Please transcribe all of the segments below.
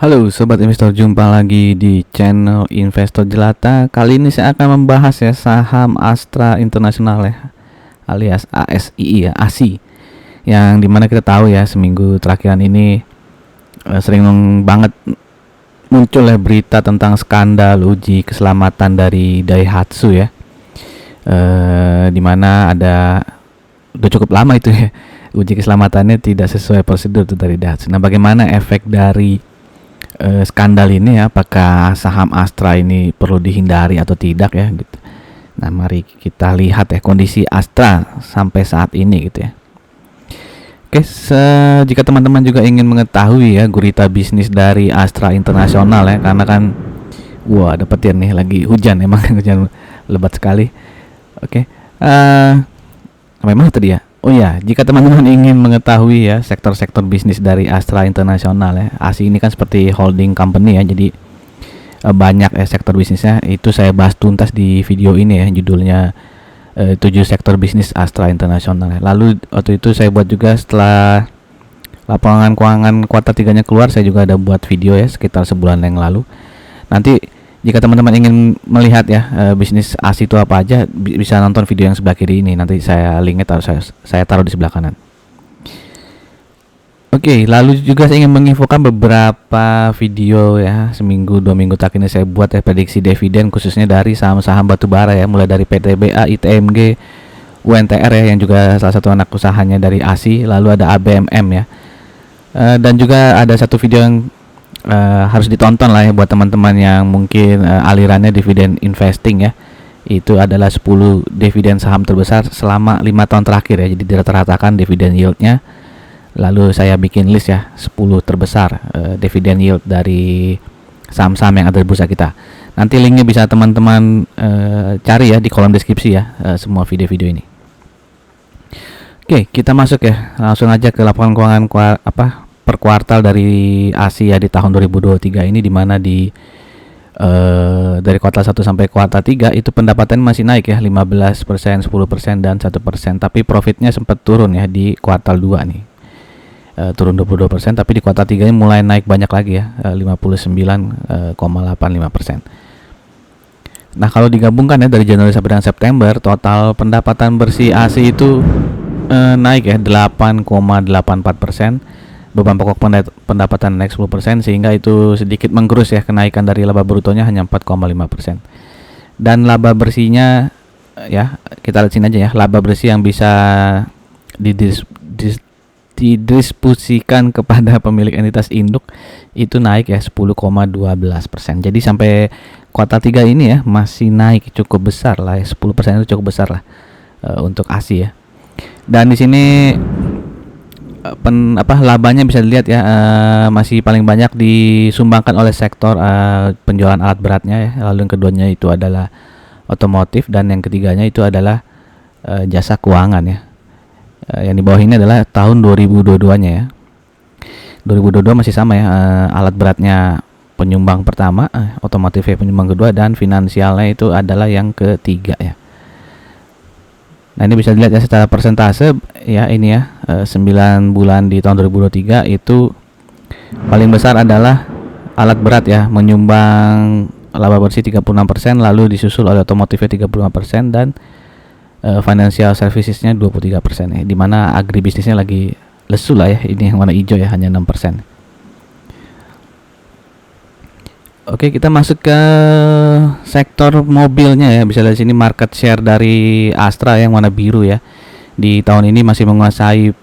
Halo Sobat Investor, jumpa lagi di channel Investor Jelata. Kali ini saya akan membahas ya saham Astra International ya, alias ASII ya, ASI. Yang dimana kita tahu ya seminggu terakhiran ini sering banget muncul ya berita tentang skandal uji keselamatan dari Daihatsu ya. Dimana udah cukup lama itu ya uji keselamatannya tidak sesuai prosedur tuh dari Daihatsu. Nah, bagaimana efek dari skandal ini ya, apakah saham Astra ini perlu dihindari atau tidak ya gitu. Nah, mari kita lihat ya kondisi Astra sampai saat ini gitu ya. Oke, jika teman-teman juga ingin mengetahui ya gurita bisnis dari Astra International ya, karena kan ada petir nih, lagi hujan, emang hujan lebat sekali. Oke, memang tadi ya. Oh ya, jika teman-teman ingin mengetahui ya sektor-sektor bisnis dari Astra International ya, ASI ini kan seperti holding company ya, jadi banyak sektor bisnisnya. Itu saya bahas tuntas di video ini ya, judulnya 7 sektor bisnis Astra International ya. Lalu waktu itu saya buat juga setelah laporan keuangan kuartal 3-nya keluar, saya juga ada buat video ya sekitar sebulan yang lalu. Nanti jika teman-teman ingin melihat ya bisnis ASI itu apa aja, bisa nonton video yang sebelah kiri ini. Nanti saya linknya saya taruh di sebelah kanan. Oke, lalu juga saya ingin menginfokan beberapa video ya seminggu 2 minggu terakhir ini saya buat ya prediksi dividen khususnya dari saham-saham batubara ya, mulai dari PTBA, ITMG, UNTR ya yang juga salah satu anak usahanya dari ASI. Lalu ada ABMM ya, dan juga ada satu video yang harus ditonton lah ya buat teman-teman yang mungkin alirannya dividen investing ya. Itu adalah 10 dividen saham terbesar selama 5 tahun terakhir ya. Jadi dirata-ratakan dividen yieldnya. Lalu saya bikin list ya 10 terbesar dividen yield dari saham-saham yang ada di bursa kita. Nanti linknya bisa teman-teman cari ya di kolom deskripsi ya, semua video-video ini. Oke, kita masuk ya langsung aja ke laporan keuangan per kuartal dari Asia di tahun 2023 ini, dimana dari kuartal 1 sampai kuartal 3 itu pendapatan masih naik ya 15%, 10% dan 1%, tapi profitnya sempat turun ya di kuartal 2 nih. Turun 22%, tapi di kuartal 3 ini mulai naik banyak lagi ya, 59,85%. Nah, kalau digabungkan ya dari Januari sampai dengan September, total pendapatan bersih ASI itu naik ya 8,84%. Beban pokok pendapatan naik 10%, sehingga itu sedikit menggerus ya kenaikan dari laba brutonya hanya 4,5%. Dan laba bersihnya ya, kita lihat sini aja ya, laba bersih yang bisa didistribusikan kepada pemilik entitas induk itu naik ya 10,12%. Jadi sampai kuartal 3 ini ya masih naik cukup besar lah ya, 10% itu cukup besar lah untuk ASI ya. Dan di sini labanya bisa dilihat ya, masih paling banyak disumbangkan oleh sektor penjualan alat beratnya ya. Lalu yang keduanya itu adalah otomotif, dan yang ketiganya itu adalah jasa keuangan ya. Yang di bawah ini adalah tahun 2022-nya ya. 2022 masih sama ya, alat beratnya penyumbang pertama, otomotifnya penyumbang kedua, dan finansialnya itu adalah yang ketiga ya. Nah, ini bisa dilihat ya secara persentase ya, ini ya 9 bulan di tahun 2023 itu paling besar adalah alat berat ya, menyumbang laba bersih 36%, lalu disusul oleh otomotifnya 35% dan financial servicesnya 23% ya, dimana agribisnisnya lagi lesu lah ya, ini yang warna hijau ya, hanya 6%. Oke, kita masuk ke sektor mobilnya ya. Bisa lihat sini market share dari Astra yang warna biru ya. Di tahun ini masih menguasai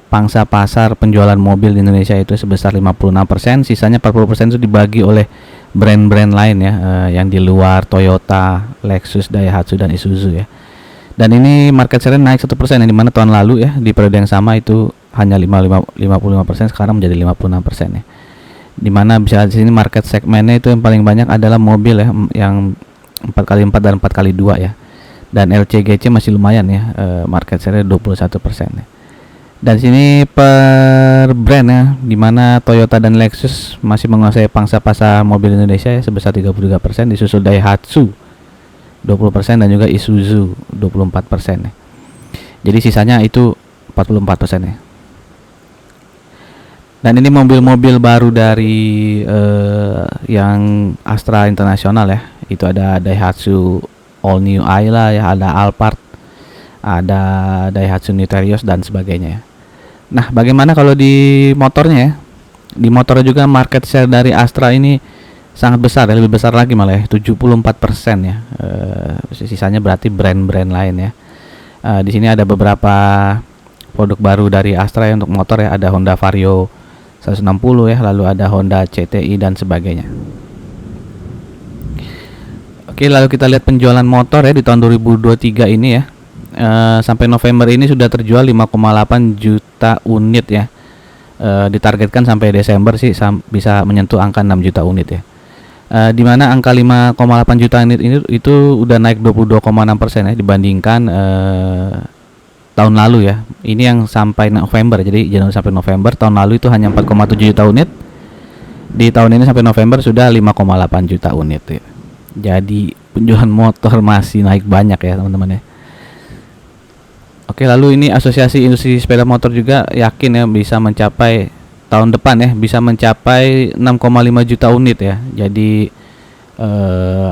pangsa pasar penjualan mobil di Indonesia itu sebesar 56%, sisanya 40% itu dibagi oleh brand-brand lain ya, yang di luar Toyota, Lexus, Daihatsu dan Isuzu ya. Dan ini market share naik 1%, yang dimana tahun lalu ya di periode yang sama itu hanya 55%, sekarang menjadi 56% ya. Dimana bisa di sini market segmennya itu yang paling banyak adalah mobil ya, yang 4x4 dan 4x2 ya. Dan LCGC masih lumayan ya, market share 21% ya. Dan sini per brand ya, dimana Toyota dan Lexus masih menguasai pangsa pasar mobil Indonesia ya, sebesar 33%, disusul Daihatsu 20% dan juga Isuzu 24% ya. Jadi sisanya itu 44% ya. Dan ini mobil-mobil baru dari yang Astra Internasional ya. Itu ada Daihatsu All New Ayla ya, ada Alphard, ada Daihatsu New Terios dan sebagainya ya. Nah, bagaimana kalau di motornya ya? Di motor juga market share dari Astra ini sangat besar ya, lebih besar lagi malah ya, 74% ya. Sisanya berarti brand-brand lain ya. Di sini ada beberapa produk baru dari Astra ya untuk motor ya, ada Honda Vario 160 ya, lalu ada Honda CTI dan sebagainya. Oke, lalu kita lihat penjualan motor ya di tahun 2023 ini ya. Sampai November ini sudah terjual 5,8 juta unit ya. Ditargetkan sampai Desember sih bisa menyentuh angka 6 juta unit ya. Di mana angka 5,8 juta unit ini itu udah naik 22,6% ya dibandingkan tahun lalu ya. Ini yang sampai November, jadi Januari sampai November. Tahun lalu itu hanya 4,7 juta unit. Di tahun ini sampai November sudah 5,8 juta unit ya. Jadi penjualan motor masih naik banyak ya teman-teman ya. Oke, lalu ini Asosiasi Industri Sepeda Motor juga yakin ya bisa mencapai tahun depan ya, bisa mencapai 6,5 juta unit ya. Jadi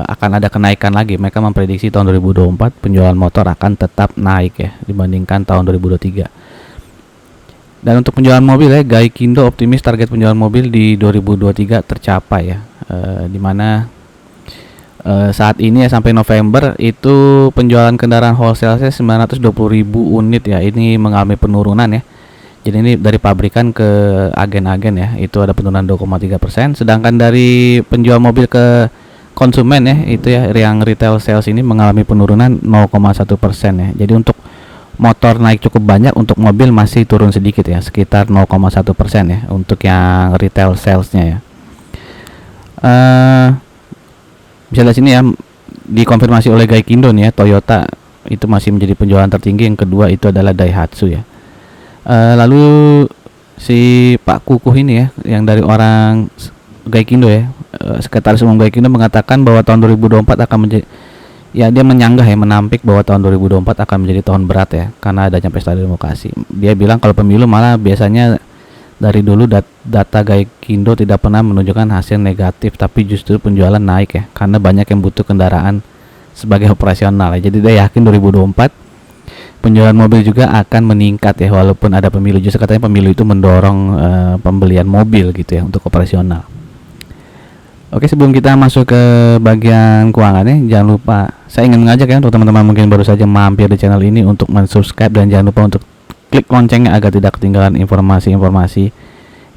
akan ada kenaikan lagi. Mereka memprediksi tahun 2024 penjualan motor akan tetap naik ya dibandingkan tahun 2023. Dan untuk penjualan mobil ya, Gaikindo optimis target penjualan mobil di 2023 tercapai ya. Dimana saat ini ya sampai November itu penjualan kendaraan wholesale 920.000 unit ya. Ini mengalami penurunan ya. Jadi ini dari pabrikan ke agen-agen ya, itu ada penurunan 2,3%. Sedangkan dari penjual mobil ke konsumen ya, itu ya yang retail sales ini mengalami penurunan 0,1% ya. Jadi untuk motor naik cukup banyak, untuk mobil masih turun sedikit ya, sekitar 0,1% ya untuk yang retail salesnya ya. Bisa lihat sini ya, dikonfirmasi oleh Gaikindo nih ya, Toyota itu masih menjadi penjualan tertinggi. Yang kedua itu adalah Daihatsu ya. Lalu si Pak Kukuh ini ya, yang dari orang Gaikindo ya, Sekretaris Umum Gaikindo mengatakan bahwa tahun 2024 akan menjadi, ya dia menyanggah ya, menampik bahwa tahun 2024 akan menjadi tahun berat ya karena adanya pesta demokrasi. Dia bilang kalau pemilu malah biasanya dari dulu data Gaikindo tidak pernah menunjukkan hasil negatif, tapi justru penjualan naik ya karena banyak yang butuh kendaraan sebagai operasional ya. Jadi dia yakin 2024 penjualan mobil juga akan meningkat ya walaupun ada pemilu. Justru katanya pemilu itu mendorong pembelian mobil gitu ya untuk operasional. Oke, sebelum kita masuk ke bagian keuangannya, jangan lupa saya ingin mengajak ya untuk teman-teman mungkin baru saja mampir di channel ini untuk subscribe dan jangan lupa untuk klik loncengnya agar tidak ketinggalan informasi-informasi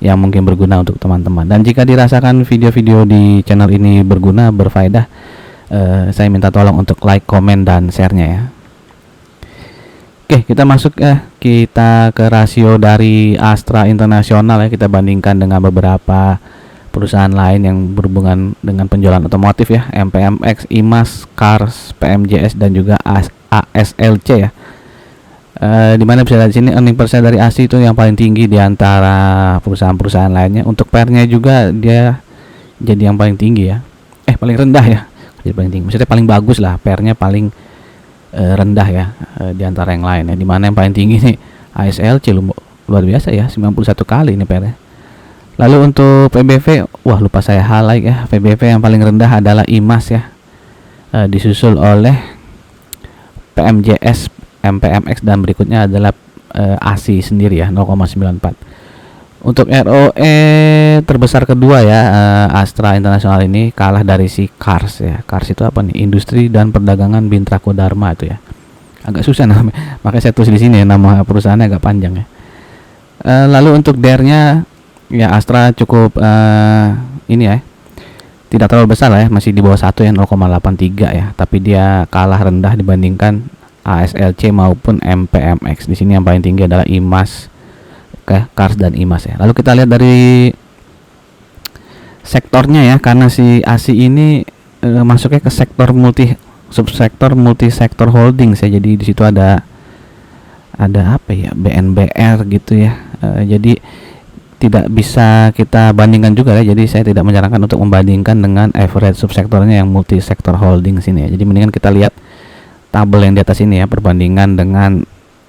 yang mungkin berguna untuk teman-teman. Dan jika dirasakan video-video di channel ini berguna, berfaedah, saya minta tolong untuk like, komen, dan share-nya ya. Oke, kita masuk kita ke rasio dari Astra Internasional ya. Kita bandingkan dengan beberapa perusahaan lain yang berhubungan dengan penjualan otomotif ya, MPMX, IMAS, Cars, PMJS, dan juga ASLC ya. Dimana bisa lihat di sini earning per share dari ASI itu yang paling tinggi di antara perusahaan-perusahaan lainnya. Untuk PER-nya juga dia jadi yang paling tinggi ya. Paling rendah ya. Jadi paling tinggi. Maksudnya paling bagus lah, PER-nya paling rendah ya di antara yang lain ya. Dimana yang paling tinggi nih ASLC luar biasa ya, 91 kali ini PER-nya. Lalu untuk PBV, wah lupa saya highlight ya. PBV yang paling rendah adalah IMAS ya, disusul oleh PMJS, MPMX, dan berikutnya adalah ASI sendiri ya, 0,94. Untuk ROE terbesar kedua ya, Astra Internasional ini kalah dari si Cars ya. Cars itu apa nih? Industri dan Perdagangan Bintrako Dharma itu ya. Agak susah namanya, makanya saya tulis di sini ya, nama perusahaannya agak panjang ya. Lalu untuk DER-nya ya, Astra cukup ini ya, tidak terlalu besar lah ya, masih di bawah 1 ya, 0,83 ya, tapi dia kalah rendah dibandingkan ASLC maupun MPMX. Di sini yang paling tinggi adalah IMAS, Cars dan IMAS ya. Lalu kita lihat dari sektornya ya, karena si ASI ini masuknya ke sektor subsektor multisektor holdings ya. Jadi di situ ada apa ya, BNBR gitu ya. Jadi tidak bisa kita bandingkan juga ya. Jadi saya tidak menyarankan untuk membandingkan dengan average subsektornya yang multisektor holdings ini ya. Jadi mendingan kita lihat tabel yang di atas ini ya, perbandingan dengan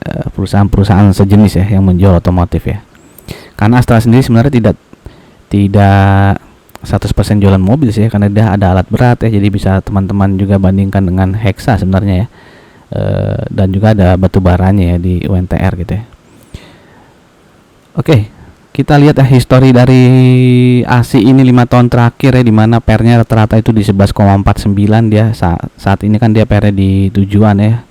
perusahaan-perusahaan sejenis ya yang menjual otomotif ya. Karena Astra sendiri sebenarnya tidak 100% jualan mobil sih, karena dia ada alat berat ya, jadi bisa teman-teman juga bandingkan dengan Hexa sebenarnya ya. Dan juga ada batu baranya ya di UNTR gitu ya. Oke, kita lihat ya histori dari ASI ini 5 tahun terakhir ya, dimana pernya rata-rata itu di 11,49 dia saat ini kan dia pernya di tujuan ya.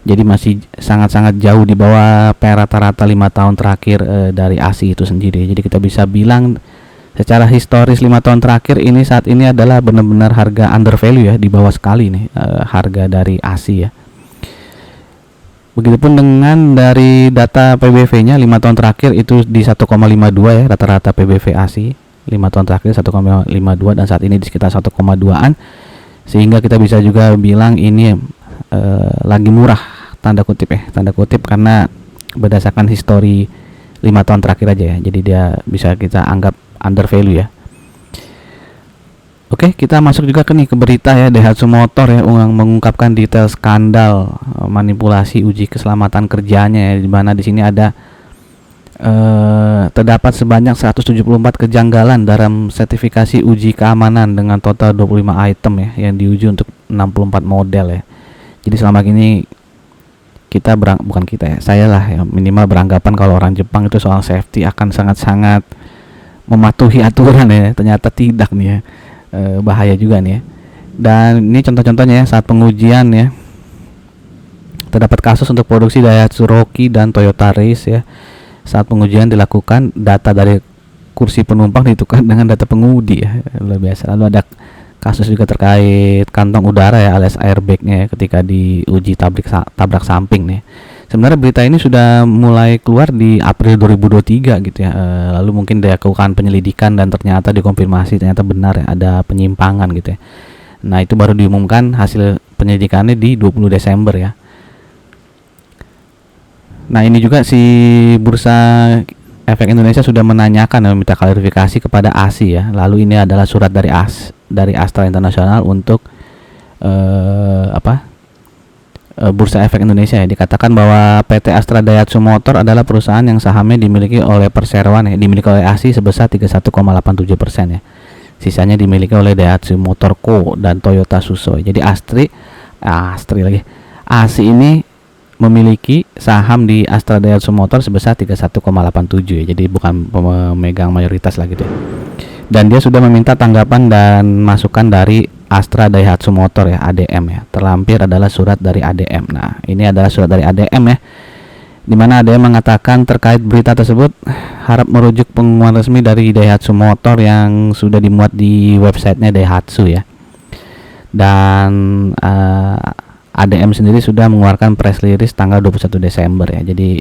Jadi masih sangat-sangat jauh di bawah per rata-rata 5 tahun terakhir dari ASI itu sendiri. Jadi kita bisa bilang secara historis 5 tahun terakhir ini saat ini adalah benar-benar harga under value ya, di bawah sekali nih harga dari ASI ya. Begitupun dengan dari data PBV-nya 5 tahun terakhir itu di 1,52 ya, rata-rata PBV ASI 5 tahun terakhir 1,52 dan saat ini di sekitar 1,2an, sehingga kita bisa juga bilang ini lagi murah tanda kutip karena berdasarkan histori 5 tahun terakhir aja ya. Jadi dia bisa kita anggap under value ya. Oke, kita masuk juga ke berita ya. Daihatsu Motor ya mengungkapkan detail skandal manipulasi uji keselamatan kerjanya ya, di mana di sini ada terdapat sebanyak 174 kejanggalan dalam sertifikasi uji keamanan dengan total 25 item ya yang diuji untuk 64 model ya. Jadi selama ini kita saya lah ya, minimal beranggapan kalau orang Jepang itu soal safety akan sangat-sangat mematuhi aturan ya. Ternyata tidak nih ya. Bahaya juga nih ya. Dan ini contoh-contohnya ya, saat pengujian ya terdapat kasus untuk produksi Daihatsu Rocky dan Toyota Race ya. Saat pengujian dilakukan, data dari kursi penumpang ditukar dengan data pengemudi ya, luar biasa. Lalu ada kasus juga terkait kantong udara ya alias airbagnya ya, ketika diuji tabrak samping nih. Sebenarnya berita ini sudah mulai keluar di April 2023 gitu ya. Lalu mungkin dilakukan penyelidikan dan ternyata dikonfirmasi ternyata benar ya, ada penyimpangan gitu ya. Nah, itu baru diumumkan hasil penyelidikannya di 20 Desember ya. Nah, ini juga si Bursa Efek Indonesia sudah menanyakan dan meminta klarifikasi kepada ASI ya. Lalu ini adalah surat dari Astra International untuk Bursa Efek Indonesia ya. Dikatakan bahwa PT Astra Daihatsu Motor adalah perusahaan yang sahamnya dimiliki oleh Perseroan ya, dimiliki oleh ASI sebesar 31,87% ya. Sisanya dimiliki oleh Daihatsu Motor Co dan Toyota Suso. Jadi ASI ini memiliki saham di Astra Daihatsu Motor sebesar 31,87 ya. Jadi bukan pemegang mayoritas lah gitu ya. Dan dia sudah meminta tanggapan dan masukan dari Astra Daihatsu Motor ya, ADM ya. Terlampir adalah surat dari ADM. Nah, ini adalah surat dari ADM ya, di mana ADM mengatakan terkait berita tersebut harap merujuk pengumuman resmi dari Daihatsu Motor yang sudah dimuat di websitenya Daihatsu ya. Dan ADM sendiri sudah mengeluarkan press release tanggal 21 Desember ya. Jadi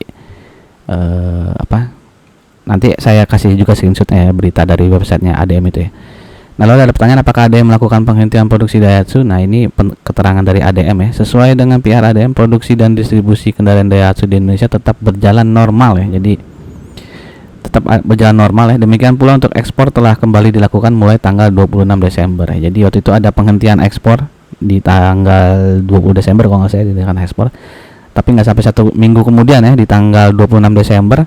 nanti saya kasih juga screenshotnya ya, berita dari websitenya ADM itu ya. Nah, lalu ada pertanyaan apakah ADM melakukan penghentian produksi Daihatsu. Nah, ini keterangan dari ADM ya. Sesuai dengan PR ADM, produksi dan distribusi kendaraan Daihatsu di Indonesia tetap berjalan normal ya. Jadi tetap berjalan normal ya. Demikian pula untuk ekspor telah kembali dilakukan mulai tanggal 26 Desember ya. Jadi waktu itu ada penghentian ekspor di tanggal 20 Desember kalau nggak salah dihentikan ekspor. Tapi nggak sampai 1 minggu kemudian ya, di tanggal 26 Desember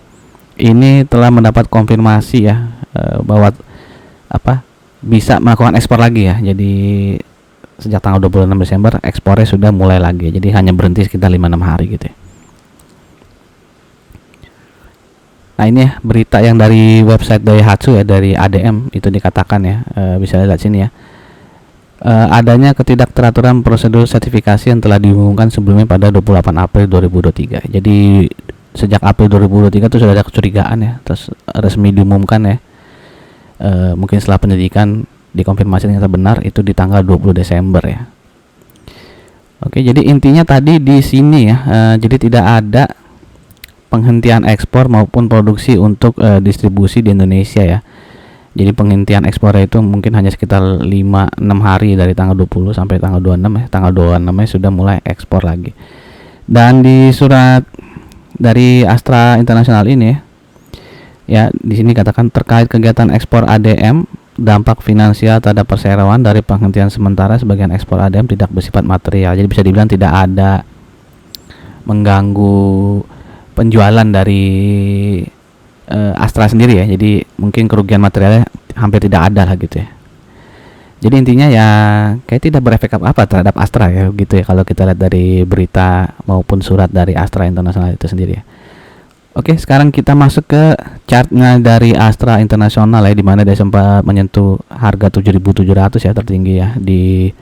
ini telah mendapat konfirmasi ya bahwa bisa melakukan ekspor lagi ya. Jadi sejak tanggal 26 Desember ekspornya sudah mulai lagi. Jadi hanya berhenti sekitar 5-6 hari gitu ya. Nah, ini ya berita yang dari website Daihatsu ya, dari ADM itu dikatakan ya, bisa lihat sini ya. Adanya ketidakteraturan prosedur sertifikasi yang telah diumumkan sebelumnya pada 28 April 2023. Jadi sejak April 2023 itu sudah ada kecurigaan ya, terus resmi diumumkan ya. Mungkin setelah penyelidikan dikonfirmasi ternyata benar, itu di tanggal 20 Desember ya. Oke, jadi intinya tadi di sini ya, jadi tidak ada penghentian ekspor maupun produksi untuk distribusi di Indonesia ya. Jadi penghentian ekspornya itu mungkin hanya sekitar 5-6 hari dari tanggal 20 sampai tanggal 26 ya. Tanggal 26 sudah mulai ekspor lagi. Dan di surat dari Astra International ini ya, di sini katakan terkait kegiatan ekspor ADM, dampak finansial terhadap perseroan dari penghentian sementara sebagian ekspor ADM tidak bersifat material. Jadi bisa dibilang tidak ada mengganggu penjualan dari Astra sendiri ya. Jadi mungkin kerugian materialnya hampir tidak ada lah gitu ya. Jadi intinya ya kayak tidak berefek apa terhadap Astra ya gitu ya, kalau kita lihat dari berita maupun surat dari Astra Internasional itu sendiri ya. Oke, sekarang kita masuk ke chartnya dari Astra Internasional ya, di mana dia sempat menyentuh harga 7.700 ya, tertinggi ya di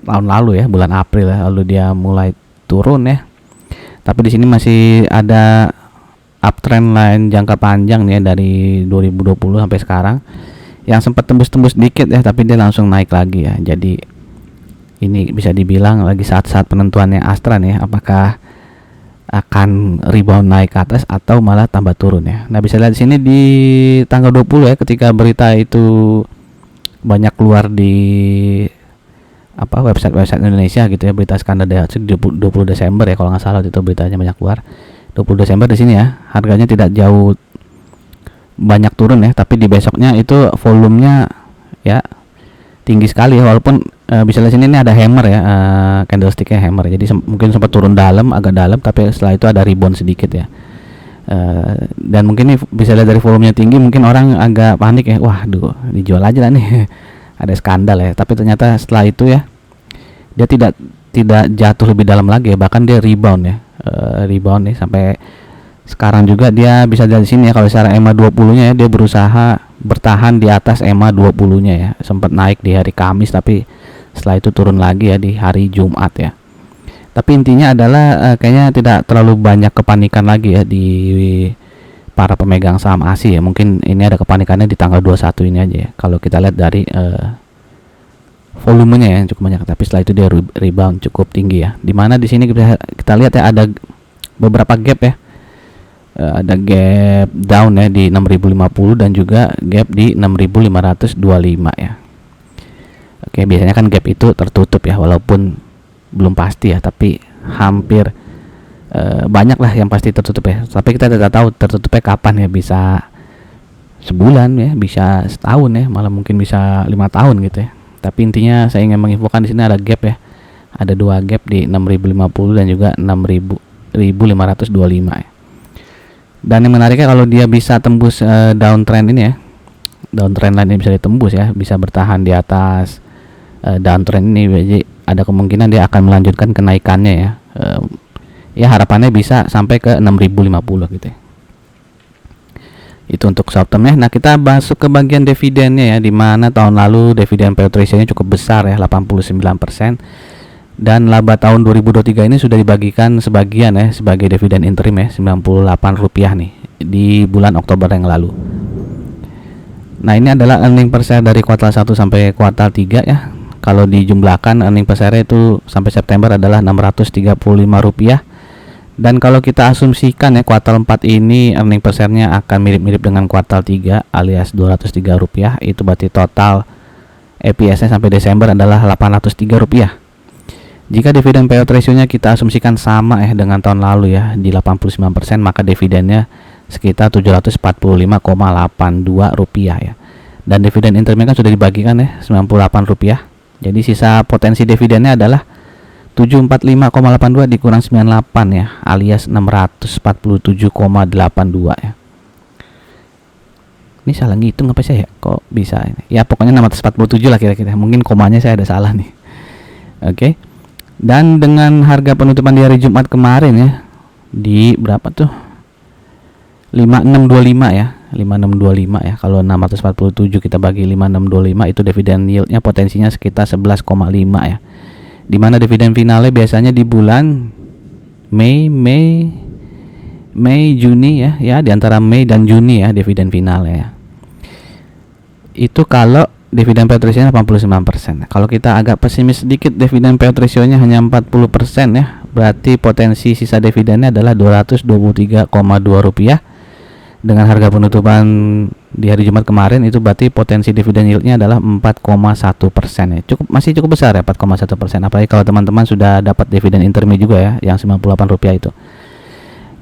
tahun lalu ya, bulan April ya, lalu dia mulai turun ya. Tapi di sini masih ada uptrend line jangka panjang nih ya, dari 2020 sampai sekarang, yang sempat tembus-tembus dikit ya, tapi dia langsung naik lagi ya. Jadi ini bisa dibilang lagi saat-saat penentuannya Astra nih, apakah akan rebound naik ke atas atau malah tambah turun ya. Nah, bisa lihat di sini di tanggal 20 ya, ketika berita itu banyak keluar di website Indonesia gitu ya, berita skandal Daihatsu 20 Desember ya kalau nggak salah, itu beritanya banyak keluar 20 Desember. Di sini ya harganya tidak jauh banyak turun ya, tapi di besoknya itu volumenya ya tinggi sekali ya, walaupun bisa lihat sini ini ada hammer ya, candlesticknya hammer, jadi mungkin sempat turun agak dalam, tapi setelah itu ada rebound sedikit ya. Dan mungkin ini bisa lihat dari volumenya tinggi, mungkin orang agak panik ya, wah dijual aja lah nih ada skandal ya, tapi ternyata setelah itu ya dia tidak jatuh lebih dalam lagi ya, bahkan dia rebound ya, rebound nih sampai sekarang juga. Dia bisa lihat di sini ya, kalau secara EMA 20-nya ya, dia berusaha bertahan di atas EMA 20-nya ya, sempat naik di hari Kamis tapi setelah itu turun lagi ya di hari Jumat ya. Tapi intinya adalah kayaknya tidak terlalu banyak kepanikan lagi ya di para pemegang saham ASI ya. Mungkin ini ada kepanikannya di tanggal 21 ini aja ya, kalau kita lihat dari volumenya ya cukup banyak, tapi setelah itu dia rebound cukup tinggi ya. Dimana di sini kita lihat ya ada beberapa gap ya. Ada gap down ya di 6050 dan juga gap di 6525 ya. Oke, biasanya kan gap itu tertutup ya, walaupun belum pasti ya, tapi hampir banyak lah yang pasti tertutup ya. Tapi kita tidak tahu tertutupnya kapan ya, bisa sebulan ya, bisa setahun ya, malah mungkin bisa 5 tahun gitu ya. Tapi intinya saya ingin menginfokan di sini ada gap ya, ada dua gap di 6050 dan juga 6525 ya. Dan yang menariknya kalau dia bisa tembus downtrend ini ya, downtrend line ini bisa ditembus ya, bisa bertahan di atas downtrend ini, jadi ada kemungkinan dia akan melanjutkan kenaikannya ya. Ya harapannya bisa sampai ke 6050 gitu ya. Itu untuk short term ya. Nah, kita masuk ke bagian dividennya ya, di mana tahun lalu dividen payout ratio-nya cukup besar ya, 89%. Dan laba tahun 2023 ini sudah dibagikan sebagian ya sebagai dividen interim ya, Rp98 nih di bulan Oktober yang lalu. Nah, ini adalah earning per share dari kuartal 1 sampai kuartal 3 ya. Kalau dijumlahkan earning per share itu sampai September adalah Rp635. Dan kalau kita asumsikan ya kuartal 4 ini earning per share-nya akan mirip-mirip dengan kuartal 3 alias Rp203, itu berarti total EPS-nya sampai Desember adalah Rp803. Jika dividen payout ratio-nya kita asumsikan sama ya dengan tahun lalu ya di 89%, maka dividennya sekitar Rp745,82 ya. Dan dividen interimnya kan sudah dibagikan ya Rp98. Jadi sisa potensi dividennya adalah 745,82 dikurang 98 ya, alias 647,82 ya. Ini salah ngitung apa saya ya? Kok bisa ini? Ya pokoknya 647 lah kira-kira. Mungkin komanya saya ada salah nih. Oke. Dan dengan harga penutupan di hari Jumat kemarin ya, di berapa tuh? 5625 ya. 5625 ya. Kalau 647 kita bagi 5625, itu dividen yieldnya potensinya sekitar 11,5 ya. Dimana dividen finalnya biasanya di bulan Mei, Juni ya, di antara Mei dan Juni ya dividen finalnya ya. Itu kalau dividen payout ratio-nya 89%. Kalau kita agak pesimis sedikit, dividen payout ratio-nya hanya 40% ya. Berarti potensi sisa dividennya adalah Rp223,2. Dengan harga penutupan di hari Jumat kemarin, itu berarti potensi dividen yield-nya adalah 4,1% ya. Masih cukup besar ya, 4,1%. Apalagi kalau teman-teman sudah dapat dividen interim juga ya, yang Rp98 itu.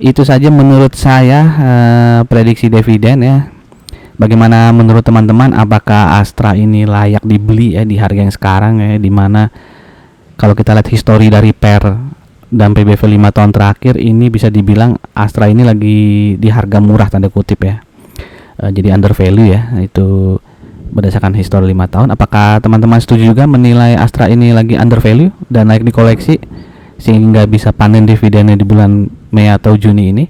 Itu saja menurut saya prediksi dividen ya. Bagaimana menurut teman-teman, apakah Astra ini layak dibeli ya di harga yang sekarang ya, dimana kalau kita lihat histori dari pair dan PBV 5 tahun terakhir ini bisa dibilang Astra ini lagi di harga murah tanda kutip ya. Jadi under value ya, itu berdasarkan histori 5 tahun. Apakah teman-teman setuju juga menilai Astra ini lagi under value dan layak dikoleksi sehingga bisa panen dividennya di bulan Mei atau Juni ini?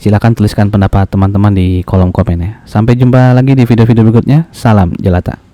Silakan tuliskan pendapat teman-teman di kolom komen ya. Sampai jumpa lagi di video-video berikutnya. Salam jelata.